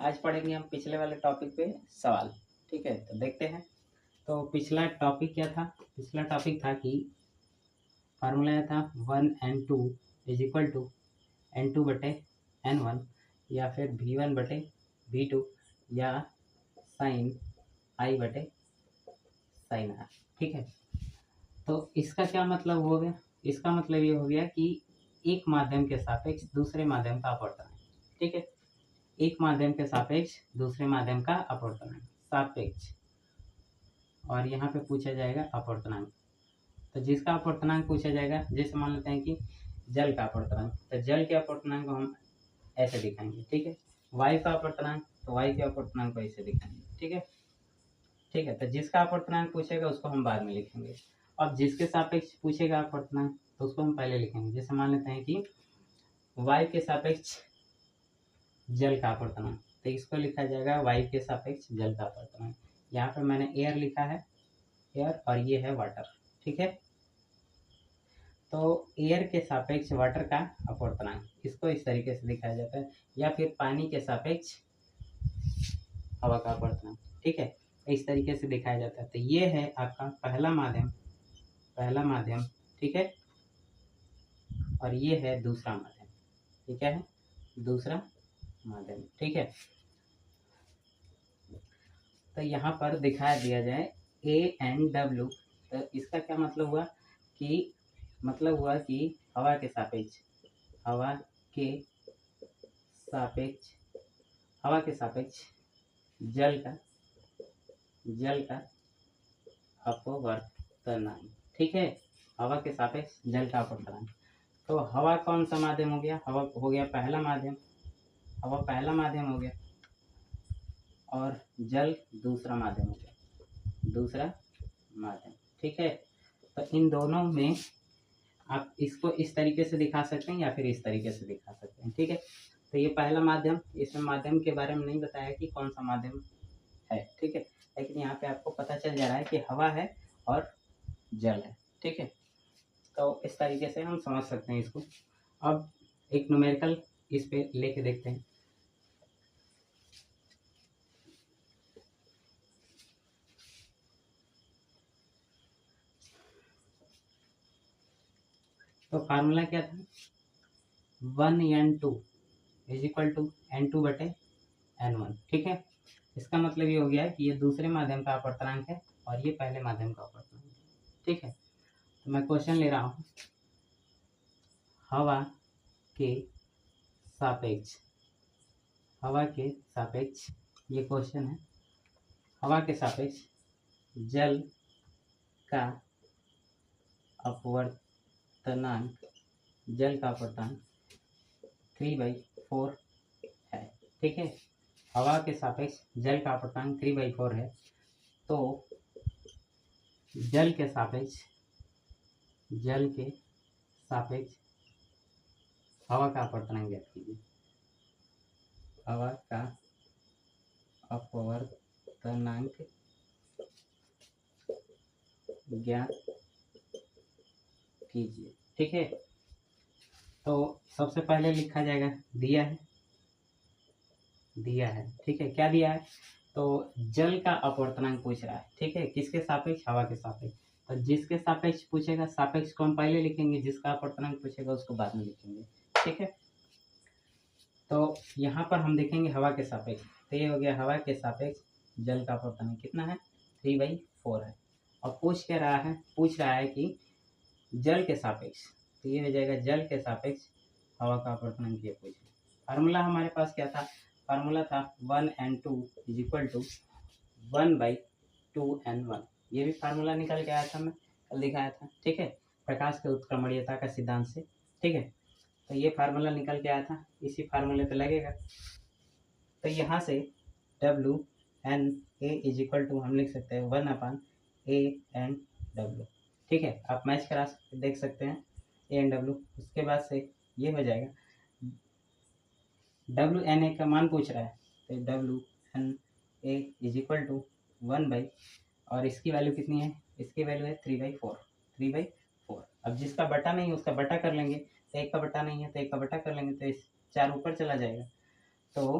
आज पढ़ेंगे हम पिछले वाले टॉपिक पे सवाल। ठीक है, तो देखते हैं। तो पिछला टॉपिक क्या था? पिछला टॉपिक था कि फार्मूला था 1n2 is equal to n2/n1 या फिर v1/v2 या साइन i/sin r। ठीक है, तो इसका क्या मतलब हो गया? इसका मतलब ये हो गया कि एक माध्यम के सापेक्ष दूसरे माध्यम का अपवर्तन है। ठीक है, एक माध्यम के सापेक्ष दूसरे माध्यम का अपवर्तनांक सापेक्ष, और यहाँ पे पूछा जाएगा अपवर्तनांक। तो जिसका अपवर्तनांक पूछा जाएगा, जैसे मान लेते हैं कि जल का अपवर्तनांक, तो जल के अपवर्तनांक को हम ऐसे दिखाएंगे। ठीक है, वायु का अपवर्तनांक, तो वायु के अपवर्तनांक को ऐसे दिखाएंगे। ठीक है, ठीक है, तो जिसका अपवर्तनांक पूछेगा उसको हम बाद में लिखेंगे। अब जिसके सापेक्ष पूछेगा अपवर्तनांक तो उसको हम पहले लिखेंगे। जैसे मान लेते हैं कि वायु के सापेक्ष जल का अपवर्तनांक, तो इसको लिखा जाएगा वायु के सापेक्ष जल का अपवर्तनांक। यहाँ पे मैंने एयर लिखा है, एयर, और ये है वाटर। ठीक है, तो एयर के सापेक्ष वाटर का अपवर्तनांक, इसको इस तरीके से दिखाया जाता है, या फिर पानी के सापेक्ष हवा का अपवर्तनांक। ठीक है, इस तरीके से दिखाया जाता है। तो ये है आपका पहला माध्यम, पहला माध्यम। ठीक है, और ये है दूसरा माध्यम। ठीक है, दूसरा माध्यम। ठीक है, तो यहाँ पर दिखाया दिया जाए A&W, तो इसका क्या मतलब हुआ कि हवा के सापेक्ष, हवा के सापेक्ष, हवा के सापेक्ष जल का अपवर्तनांक। ठीक है, हवा के सापेक्ष जल का अपवर्तनांक। तो हवा कौन सा माध्यम हो गया? हवा हो गया पहला माध्यम, हवा पहला माध्यम हो गया, और जल दूसरा माध्यम हो गया, दूसरा माध्यम। ठीक है, तो इन दोनों में आप इसको इस तरीके से दिखा सकते हैं या फिर इस तरीके से दिखा सकते हैं। ठीक है, तो ये पहला माध्यम, इसमें माध्यम के बारे में नहीं बताया कि कौन सा माध्यम है। ठीक है, लेकिन यहाँ पे आपको पता चल जा रहा है कि हवा है और जल है। ठीक है, तो इस तरीके से हम समझ सकते हैं इसको। अब एक न्यूमेरिकल इस पे लेके देखते हैं। तो फार्मूला क्या था? 1n2 is equal to n2/n1। ठीक है, इसका मतलब ये हो गया कि ये दूसरे माध्यम का अपवर्तनांक है और ये पहले माध्यम का अपवर्तनांक है। ठीक है, तो मैं क्वेश्चन ले रहा हूँ, हवा के सापेक्ष, हवा के सापेक्ष, ये क्वेश्चन है, हवा के सापेक्ष जल का अपवर्तनांक, जल का अपवर्तनांक 3/4 है। ठीक है, हवा के सापेक्ष जल का अपवर्तनांक 3/4 है, तो जल के सापेक्ष हवा का अपवर्तनांक ज्ञात कीजिए। हवा का अपवर्तनांक ज्ञात कीजिए। ठीक है, तो सबसे पहले लिखा जाएगा, दिया है, दिया है। ठीक है, क्या दिया है? तो जल का अपवर्तनांक पूछ रहा है। ठीक है, किसके सापेक्ष? हवा के सापेक्ष। तो जिसके सापेक्ष पूछेगा, सापेक्ष को हम पहले लिखेंगे, जिसका अपवर्तनांक पूछेगा उसको बाद में लिखेंगे। ठीक है, तो यहाँ पर हम देखेंगे हवा के सापेक्ष, तो ये हो गया हवा के सापेक्ष जल का अपवर्तनांक कितना है? 3/4 है। और पूछ क्या रहा है? पूछ रहा है कि जल के सापेक्ष, तो ये हो जाएगा जल के सापेक्ष हवा का अपवर्तनांक। ये पूछे, फार्मूला हमारे पास क्या था? फार्मूला था 1n2 is equal to 1/2n1। ये भी फार्मूला निकल के आया था, मैं कल दिखाया था। ठीक है, प्रकाश के उत्क्रमणीयता का सिद्धांत से। ठीक है, तो ये फार्मूला निकल के आया था, इसी फार्मूले पे लगेगा। तो यहाँ से WNA इज इक्वल टू हम लिख सकते हैं 1/ANW। ठीक है, आप मैच करा सकते, देख सकते हैं ANW। उसके बाद से ये हो जाएगा, WNA का मान पूछ रहा है, तो WNA इज इक्वल टू 1/, और इसकी वैल्यू कितनी है? इसकी वैल्यू है 3/4, 3/4। अब जिसका बटा नहीं है उसका बटा कर लेंगे, तो एक का बटा नहीं है तो एक का बटा कर लेंगे, तो इस 4 ऊपर चला जाएगा। तो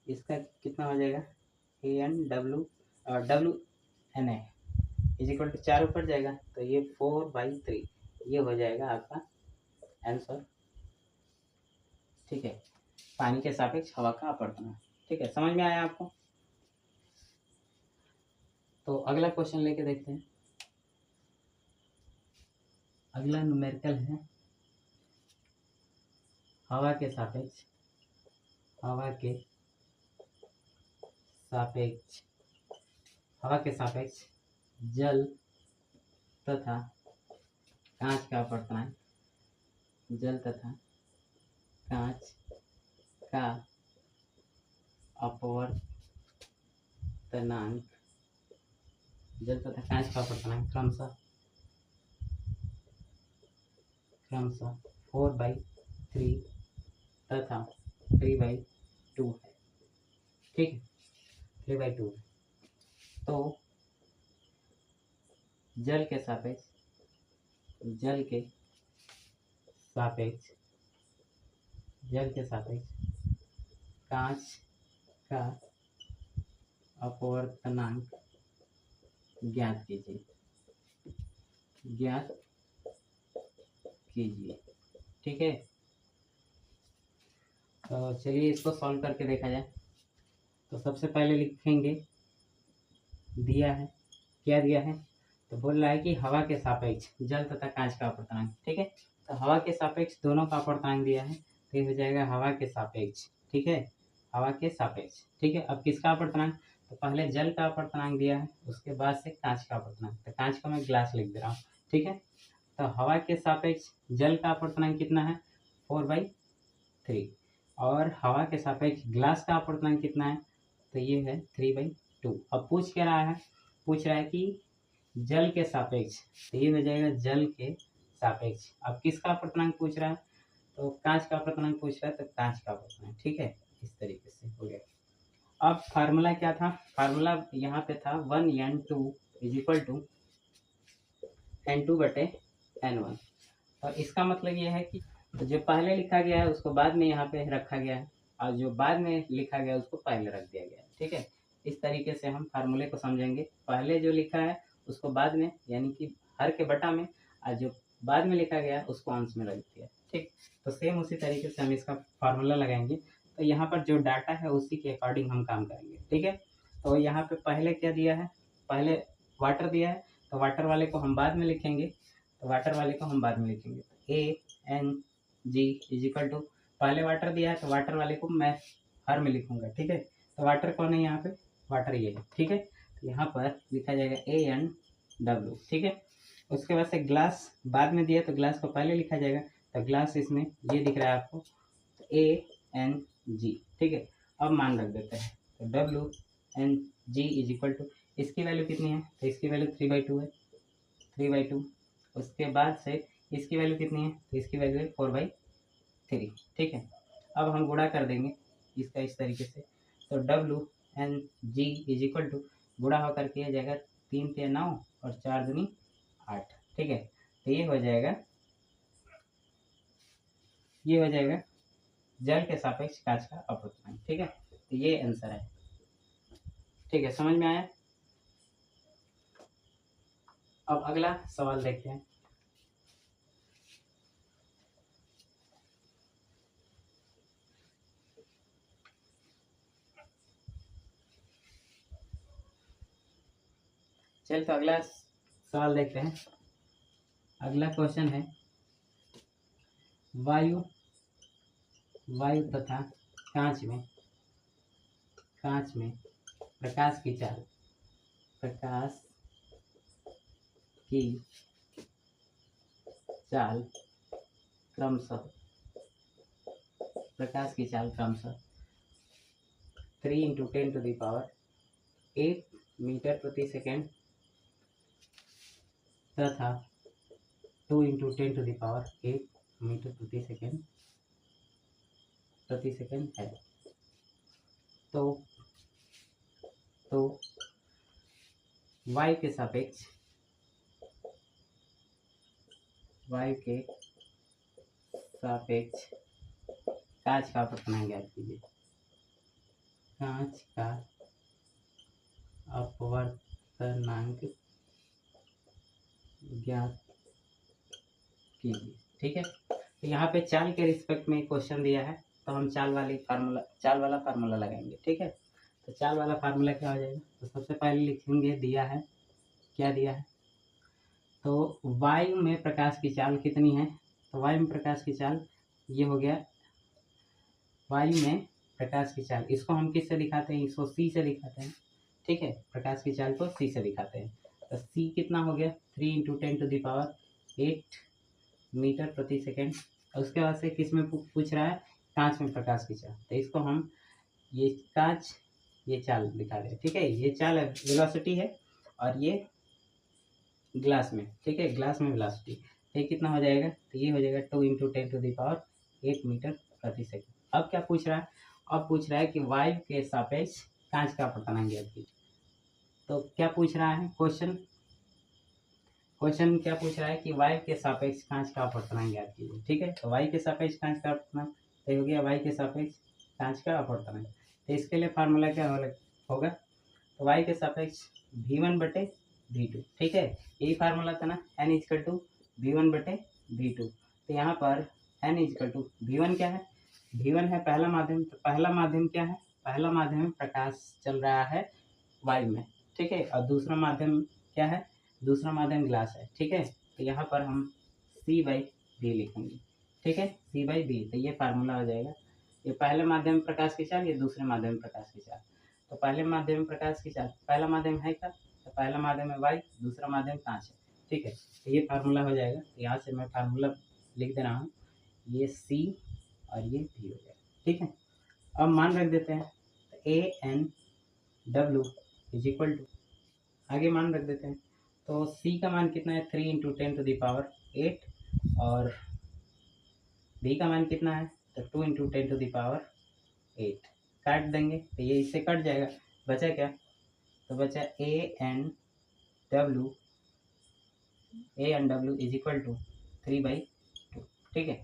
इसका कितना हो जाएगा, A N W N A is equal to 4 ऊपर जाएगा तो ये 4/3, ये हो जाएगा आपका आंसर। ठीक है, पानी के सापेक्ष हवा का अपवर्तन। ठीक है, समझ में आया आपको? तो अगला क्वेश्चन लेके देखते हैं। अगला न्यूमेरिकल है हवा के सापेक्ष जल तथा कांच का अपवर्तनांक, जल तथा कांच का अपवर्तनांक, जल तथा कांच का अपवर्तनांक क्रमशः 4/3 तथा 3/2 है। ठीक है, 3/2। तो जल के सापेक्ष कांच का अपवर्तनांक ज्ञात कीजिए। ठीक है, तो चलिए इसको सॉल्व करके देखा जाए। तो सबसे पहले लिखेंगे, दिया है, क्या दिया है, तो बोल रहा है कि हवा के सापेक्ष जल तथा कांच का अपवर्तनांक। ठीक है, तो हवा के सापेक्ष दोनों का अपवर्तनांक दिया है, तो ये हो जाएगा हवा के सापेक्ष। ठीक है, हवा के सापेक्ष। ठीक है, अब किसका अपवर्तनांक, तो पहले जल का अपवर्तनांक दिया है, उसके बाद से कांच का अपवर्तनांक, तो कांच का मैं ग्लास लिख दे रहा हूँ। ठीक है, तो हवा के सापेक्ष जल का अपवर्तनांक कितना है, 4/3, और हवा के सापेक्ष ग्लास का अपवर्तनांक कितना है, तो ये है 3/2। अब पूछ क्या रहा है, पूछ रहा है कि जल के सापेक्ष, तो ये हो जाएगा जल के सापेक्ष। अब किसका अपवर्तनांक पूछ रहा है, तो कांच का अपवर्तनांक पूछ रहा है, तो कांच का अपवर्तनांक। ठीक है, इस तरीके से हो गया। अब फार्मूला क्या था, फार्मूला यहाँ पे था 1n2 is equal to n2/n1। और इसका मतलब ये है कि जो पहले लिखा गया है उसको बाद में यहाँ पे रखा गया है, और जो बाद में लिखा गया है उसको पहले रख दिया गया है। ठीक है, इस तरीके से हम फार्मूले को समझेंगे। पहले जो लिखा है उसको बाद में, यानी कि हर के बटा में, और जो बाद में लिखा गया है उसको अंश में रख दिया। ठीक, तो सेम उसी तरीके से हम इसका फार्मूला लगाएंगे। तो यहाँ पर जो डाटा है उसी के अकॉर्डिंग हम काम करेंगे। ठीक है, तो यहाँ पे पहले क्या दिया है, पहले वाटर दिया है, तो वाटर वाले को हम बाद में लिखेंगे, A N G is equal to, पहले वाटर दिया है तो वाटर वाले को मैं हर में लिखूंगा। ठीक है, तो वाटर कौन है यहाँ पे, वाटर ये है। ठीक है, तो यहाँ पर लिखा जाएगा ANW। ठीक है, उसके बाद से ग्लास बाद में दिया तो ग्लास को पहले लिखा जाएगा, तो ग्लास इसमें ये दिख रहा है आपको, ANG। ठीक है, अब मान रख देते हैं, तो WNG इज इक्वल टू, इसकी वैल्यू कितनी है, तो इसकी वैल्यू 3/2 है, 3/2। उसके बाद से इसकी वैल्यू कितनी है, तो इसकी वैल्यू है 4/3। ठीक है, अब हम गुणा कर देंगे इसका इस तरीके से, तो WNG इज इक्वल टू, गुणा होकर के आ जाएगा 3 × 9 और 4 दूनी 8। ठीक है, तो ये हो जाएगा जल के सापेक्ष कांच का अपवर्तनांक। ठीक है, तो ये आंसर है। ठीक है, समझ में आया? अब अगला सवाल देखते हैं। चल, तो अगला सवाल देखते हैं। अगला क्वेश्चन है, वायु तथा कांच में प्रकाश की चाल क्रमशः 3 × 10⁸ मीटर प्रति सेकेंड तथा 2 × 10⁸ मीटर प्रति सेकेंड है। तो वायु के सापेक्ष कांच का अपवर्तनांक ज्ञात कीजिए। कांच का अपवर्तनांक ज्ञात कीजिए। ठीक है, तो यहाँ पे चाल के रिस्पेक्ट में क्वेश्चन दिया है, तो हम चाल वाला फार्मूला लगाएंगे। ठीक है, तो चाल वाला फार्मूला क्या हो जाएगा, तो सबसे पहले लिखेंगे, दिया है, क्या दिया है, तो वायु में प्रकाश की चाल कितनी है, तो वायु में प्रकाश की चाल ये हो गया, वायु में प्रकाश की चाल, इसको हम किससे दिखाते हैं, इसको सी से दिखाते हैं। ठीक है, प्रकाश की चाल को सी से दिखाते हैं, तो सी कितना हो गया, 3 × 10⁸ मीटर प्रति सेकेंड। और उसके बाद से किस में पूछ रहा है, कांच में प्रकाश की चाल, तो इसको हम ये कांच, ये चाल दिखा रहे हैं। ठीक है, ये चाल है, वेलोसिटी है, और ये ग्लास में, ठीक है, ग्लास में वेलोसिटी, तो ये कितना हो जाएगा, तो ये हो जाएगा 2 × 10⁸ मीटर प्रति सेकेंड। अब क्या पूछ रहा है, अब पूछ रहा है कि वायु के सापेक्ष कांच का अपवर्तनांक ज्ञात कीजिए। तो क्या पूछ रहा है क्वेश्चन क्या पूछ रहा है कि वायु के सापेक्ष कांच का अपवर्तनांक ज्ञात कीजिए। ठीक है, तो वायु के सापेक्ष कांच का अपवर्तनांक तो हो गया, वायु के सापेक्ष कांच का अपवर्तनांक, तो इसके लिए फार्मूला क्या होगा, तो वायु के सापेक्ष v1/v2। ठीक है, यही फार्मूला था ना, n = v1/v2। तो यहाँ पर n = v1 क्या है, v1 है पहला माध्यम, तो पहला माध्यम क्या है, पहला माध्यम में प्रकाश चल रहा है वायु में। ठीक है, और दूसरा माध्यम क्या है, दूसरा माध्यम ग्लास है। ठीक है, तो यहाँ पर हम c/v लिखेंगे। ठीक है, c/v, तो ये फार्मूला हो जाएगा, ये पहले माध्यम में प्रकाश की चाल, ये दूसरे माध्यम में प्रकाश की चाल। तो पहले माध्यम में प्रकाश की चाल, पहला माध्यम है क्या, तो पहला माध्यम है वायु, दूसरा माध्यम कांच है। ठीक है, तो ये फार्मूला हो जाएगा, तो यहाँ से मैं फार्मूला लिख दे रहा हूँ, ये c और ये v हो जाएगा। ठीक है, अब मान रख देते हैं, तो ANW = आगे मान रख देते हैं, तो c का मान कितना है, 3 × 10⁸ और v का मान कितना है, तो 2 × 10⁸। काट देंगे तो ये इससे कट जाएगा, बचा क्या, तो बचा ANW = 3/2। ठीक है,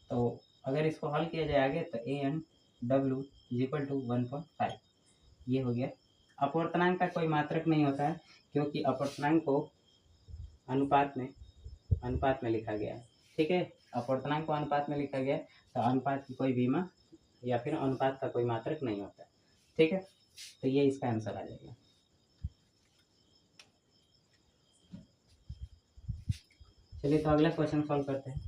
तो अगर इसको हल किया जाए आगे, तो ANW = 1.5, ये हो गया। अपवर्तनांक का कोई मात्रक नहीं होता है, क्योंकि अपवर्तनांक को अनुपात में लिखा गया है। ठीक है, अपवर्तनांक को अनुपात में लिखा गया है, तो अनुपात की कोई बीमा या फिर अनुपात का कोई मात्रक नहीं होता है। ठीक है, तो ये इसका आंसर आ जाएगा। चलिए, तो अगला क्वेश्चन सॉल्व करते हैं।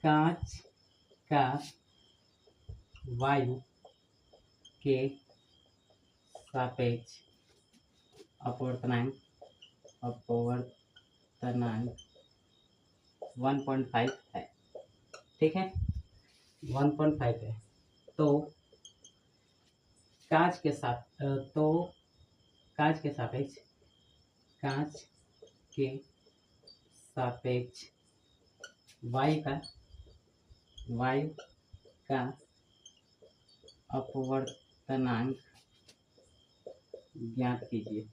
कांच का वायु के सापेक्ष अपवर्तनांक 1.5 है। ठीक है, 1.5 है, तो कांच के सापेक्ष वायु का अपवर्तनांक ज्ञात कीजिए।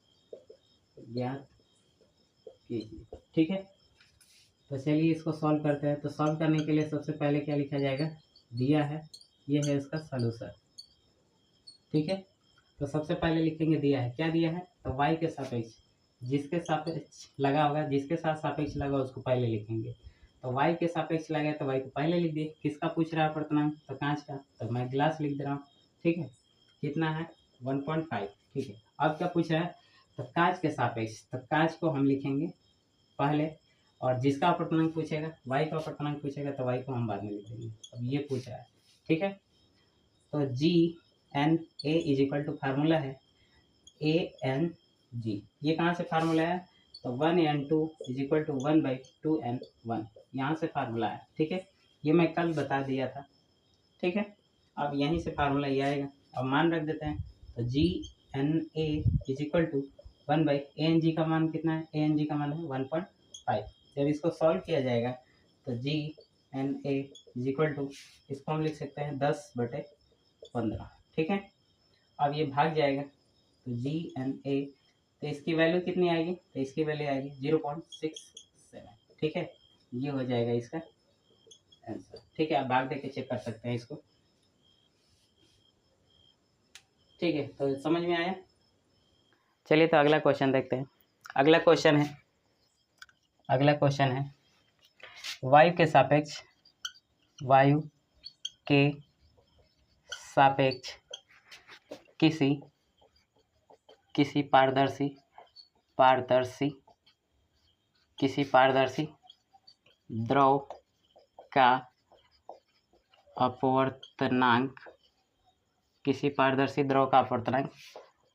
ठीक है, तो चलिए इसको सॉल्व करते हैं। तो सॉल्व करने के लिए सबसे पहले क्या लिखा जाएगा, दिया है, ये है इसका सॉल्यूशन। ठीक है, तो सबसे पहले लिखेंगे, दिया है, क्या दिया है, तो वाई के सापेक्ष, जिसके सापेक्ष लगा होगा, जिसके साथ सापेक्ष लगा उसको पहले लिखेंगे। तो वाई के सापेक्ष लगा तो वाई को पहले लिख दिए। किसका पूछ रहा है अपवर्तनांक, तो कांच का, तो मैं ग्लास लिख दे रहा हूँ। ठीक है, कितना है, 1.5। ठीक है, अब क्या पूछ रहा है, तो कांच के सापेक्ष, तो कांच को हम लिखेंगे पहले, और जिसका अपवर्तनांक पूछेगा, वाई का अपवर्तनांक पूछेगा, तो वाई को हम बाद में लिख देंगे। अब ये पूछ रहा है। ठीक है, तो GNA फार्मूला है ANG, ये कहाँ से फार्मूला है, तो 1N2 = 1/2N1, यहाँ से फार्मूला है। ठीक है, ये मैं कल बता दिया था। ठीक है, अब यहीं से फार्मूला ये आएगा। अब मान रख देते हैं, तो GNA = 1/ANG का मान कितना है, ANG का मान है 1.5। जब इसको सॉल्व किया जाएगा, तो GNA = इसको हम लिख सकते हैं 10/15। ठीक है, अब ये भाग जाएगा, तो GNA, तो इसकी वैल्यू कितनी आएगी, तो इसकी वैल्यू आएगी 0.67 ठीक है, ये हो जाएगा इसका आंसर। ठीक है, आप भाग देके चेक कर सकते हैं इसको। ठीक है, तो समझ में आया। चलिए तो अगला क्वेश्चन देखते हैं। अगला क्वेश्चन है वायु के सापेक्ष किसी पारदर्शी द्रव का अपवर्तनांक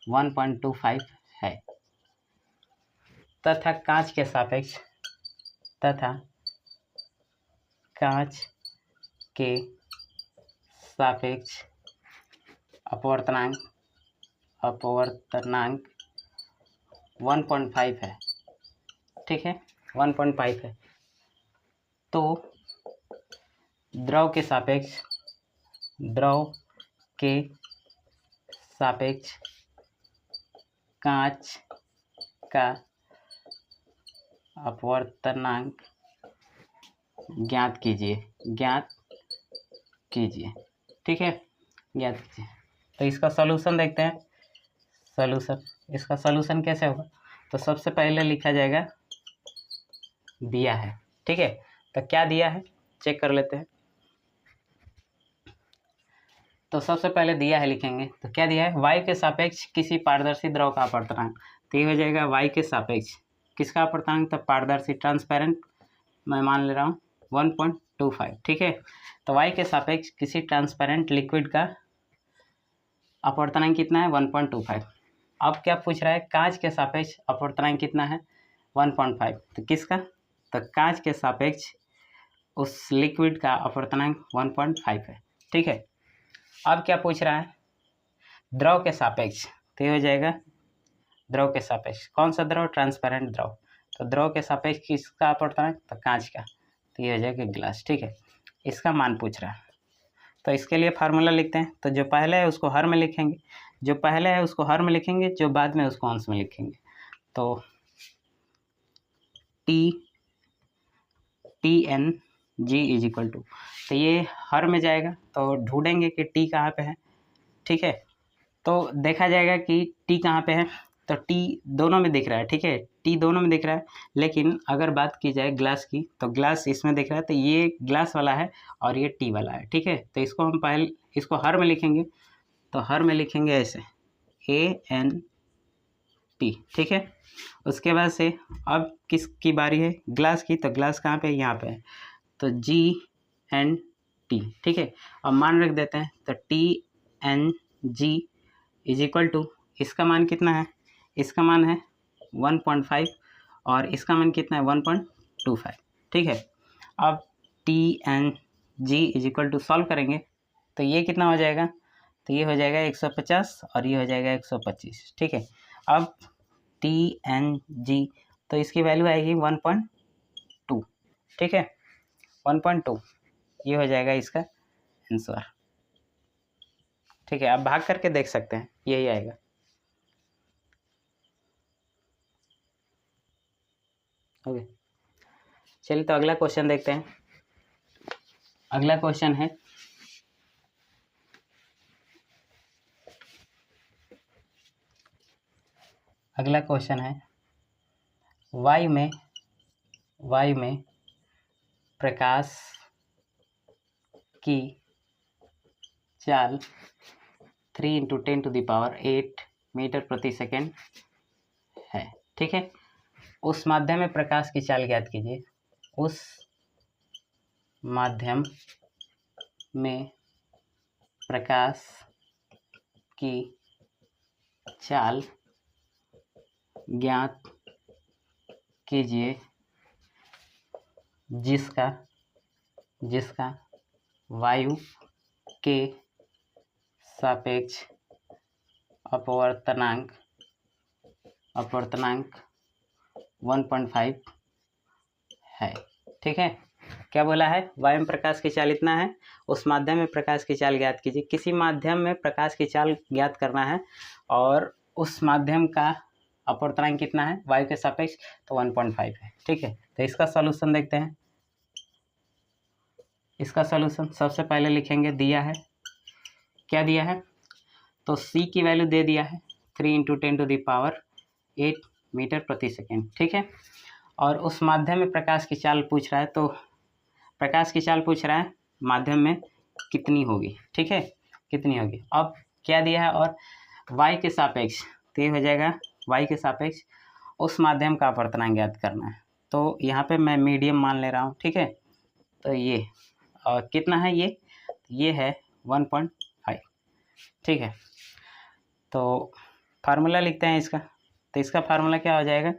1.25 है तथा कांच के सापेक्ष अपवर्तनांक 1.5 है। ठीक है, 1.5 है। तो द्रव के सापेक्ष कांच का अपवर्तनांक ज्ञात कीजिए। ठीक है, ज्ञात कीजिए। तो इसका सॉल्यूशन देखते हैं। इसका सॉल्यूशन कैसे होगा? तो सबसे पहले लिखा जाएगा दिया है। ठीक है, तो क्या दिया है चेक कर लेते हैं। तो सबसे पहले दिया है लिखेंगे, तो क्या दिया है? वायु के सापेक्ष किसी पारदर्शी द्रव का अपवर्तनांक। तो ये हो जाएगा वायु के सापेक्ष किसका अपवर्तनांक? तो पारदर्शी, ट्रांसपेरेंट मैं मान ले रहा हूँ 1.25। ठीक है, तो वायु के सापेक्ष किसी ट्रांसपेरेंट लिक्विड का अपवर्तनांक कितना है? 1.25। अब क्या पूछ रहा है? कांच के सापेक्ष अपवर्तनांक कितना है? 1.5। तो किसका? तो कांच के सापेक्ष उस लिक्विड का अपवर्तनांक 1.5 है। ठीक है, अब क्या पूछ रहा है? द्रव के सापेक्ष। तो ये हो जाएगा द्रव के सापेक्ष। कौन सा द्रव? ट्रांसपेरेंट द्रव। तो द्रव के सापेक्ष किसका अपवर्तनांक? तो कांच का। तो ये हो जाएगा ग्लास। ठीक है, इसका मान पूछ रहा है, तो इसके लिए फार्मूला लिखते हैं। तो जो पहले है उसको हर में लिखेंगे, जो बाद में उसको अंश में लिखेंगे। तो TN G is equal to, तो ये हर में जाएगा तो ढूंढेंगे कि T कहाँ पे है। ठीक है, तो देखा जाएगा कि T कहाँ पे है। तो T दोनों में दिख रहा है। ठीक है, T दोनों में दिख रहा है, लेकिन अगर बात की जाए ग्लास की, तो ग्लास इसमें दिख रहा है, तो ये ग्लास वाला है और ये T वाला है। ठीक है, तो इसको हम पहले इसको हर में लिखेंगे, तो हर में लिखेंगे ऐसे ANT। ठीक है, उसके बाद से अब किसकी बारी है? ग्लास की। तो ग्लास कहाँ पे है? यहाँ पे है, तो GNT। ठीक है, अब मान रख देते हैं। तो TNG इज इक्वल टू, इसका मान कितना है? इसका मान है 1.5 और इसका मान कितना है? 1.25। ठीक है, अब TNG is equal to solve करेंगे तो ये कितना हो जाएगा? तो ये हो जाएगा 150 और ये हो जाएगा 125। ठीक है, अब TNG तो इसकी वैल्यू आएगी 1.2। ठीक है, 1.2 ये हो जाएगा इसका आंसर। ठीक है, आप भाग करके देख सकते हैं, यही आएगा। ओके, चलिए तो अगला क्वेश्चन देखते हैं। अगला क्वेश्चन है वायु में प्रकाश की चाल 3 × 10⁸ मीटर प्रति सेकेंड है। ठीक है, उस माध्यम में प्रकाश की चाल ज्ञात कीजिए। उस माध्यम में प्रकाश की चाल ज्ञात कीजिए जिसका वायु के सापेक्ष अपवर्तनांक 1.5 है। ठीक है, क्या बोला है? वायु में प्रकाश की चाल इतना है, उस माध्यम में प्रकाश की चाल ज्ञात कीजिए। किसी माध्यम में प्रकाश की चाल ज्ञात करना है और उस माध्यम का अपवर्तनांक कितना है वायु के सापेक्ष, तो 1.5 है। ठीक है, तो इसका सॉल्यूशन देखते हैं। इसका सॉल्यूशन सबसे पहले लिखेंगे, दिया है, क्या दिया है, तो c की वैल्यू दे दिया है 3 × 10⁸ मीटर प्रति सेकेंड। ठीक है, और उस माध्यम में प्रकाश की चाल पूछ रहा है, तो प्रकाश की चाल पूछ रहा है माध्यम में कितनी होगी। ठीक है, कितनी होगी। अब क्या दिया है, और y के सापेक्ष, तो ये हो जाएगा y के सापेक्ष उस माध्यम का अपवर्तनांक ज्ञात करना है। तो यहाँ पे मैं मीडियम मान ले रहा हूँ। ठीक है, तो ये और कितना है, ये है 1.5। ठीक है, तो फार्मूला लिखते हैं इसका। तो इसका फार्मूला क्या हो जाएगा,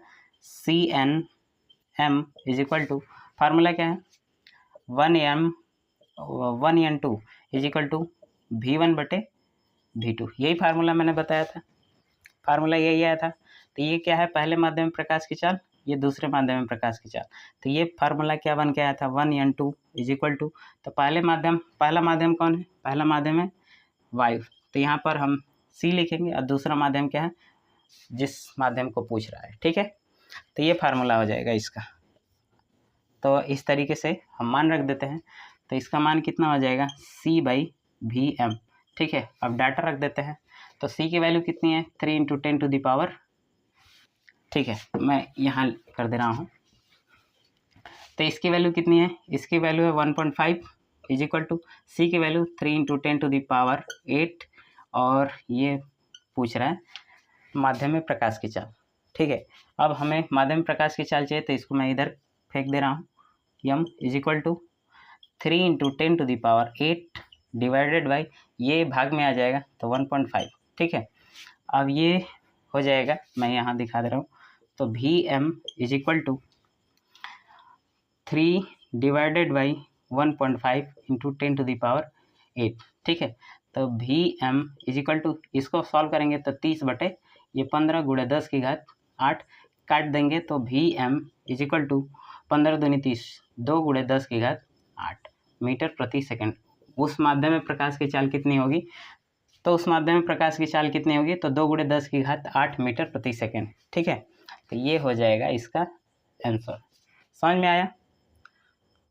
CNM is equal to, formula क्या है, 1N2 is equal to V1/V2। यही फार्मूला मैंने बताया था, फार्मूला यही आया था। तो ये क्या है, पहले माध्यम में प्रकाश की चाल, ये दूसरे माध्यम में प्रकाश की चाल। तो ये फार्मूला क्या बन के आया था, 1N2 इज इक्वल टू, तो पहला माध्यम कौन है, पहला माध्यम है वायु, तो यहाँ पर हम C लिखेंगे, और दूसरा माध्यम क्या है, जिस माध्यम को पूछ रहा है। ठीक है, तो ये फार्मूला हो जाएगा इसका। तो इस तरीके से हम मान रख देते हैं। तो इसका मान कितना हो जाएगा, C/Vm। ठीक है, अब डाटा रख देते हैं। तो C की वैल्यू कितनी है, 3 × 10⁻। ठीक है, मैं यहाँ कर दे रहा हूँ। तो इसकी वैल्यू कितनी है, इसकी वैल्यू है 1.5 इज इक्वल टू C की वैल्यू 3 × 10⁸, और ये पूछ रहा है माध्यम में प्रकाश की चाल। ठीक है, अब हमें माध्यम में प्रकाश की चाल चाहिए, तो इसको मैं इधर फेंक दे रहा हूँ। m is equal to 3 × 10⁸ divided by, ये भाग में आ जाएगा तो 1.5। ठीक है, अब ये हो जाएगा, मैं यहाँ दिखा दे रहा हूँ। तो Vm is equal to 3 divided by 1.5 × 10⁸। ठीक है, तो Vm इज इक्वल टू, इसको सॉल्व करेंगे तो 30/15 × 10⁸ काट देंगे, तो Vm इज इक्वल टू 15 दूनी 30, 2 × 10⁸ मीटर प्रति सेकंड। उस माध्यम में प्रकाश की चाल कितनी होगी, तो उस माध्यम में प्रकाश की चाल कितनी होगी, तो 2 × 10⁸ मीटर प्रति सेकंड। ठीक है, तो ये हो जाएगा इसका आंसर। समझ में आया।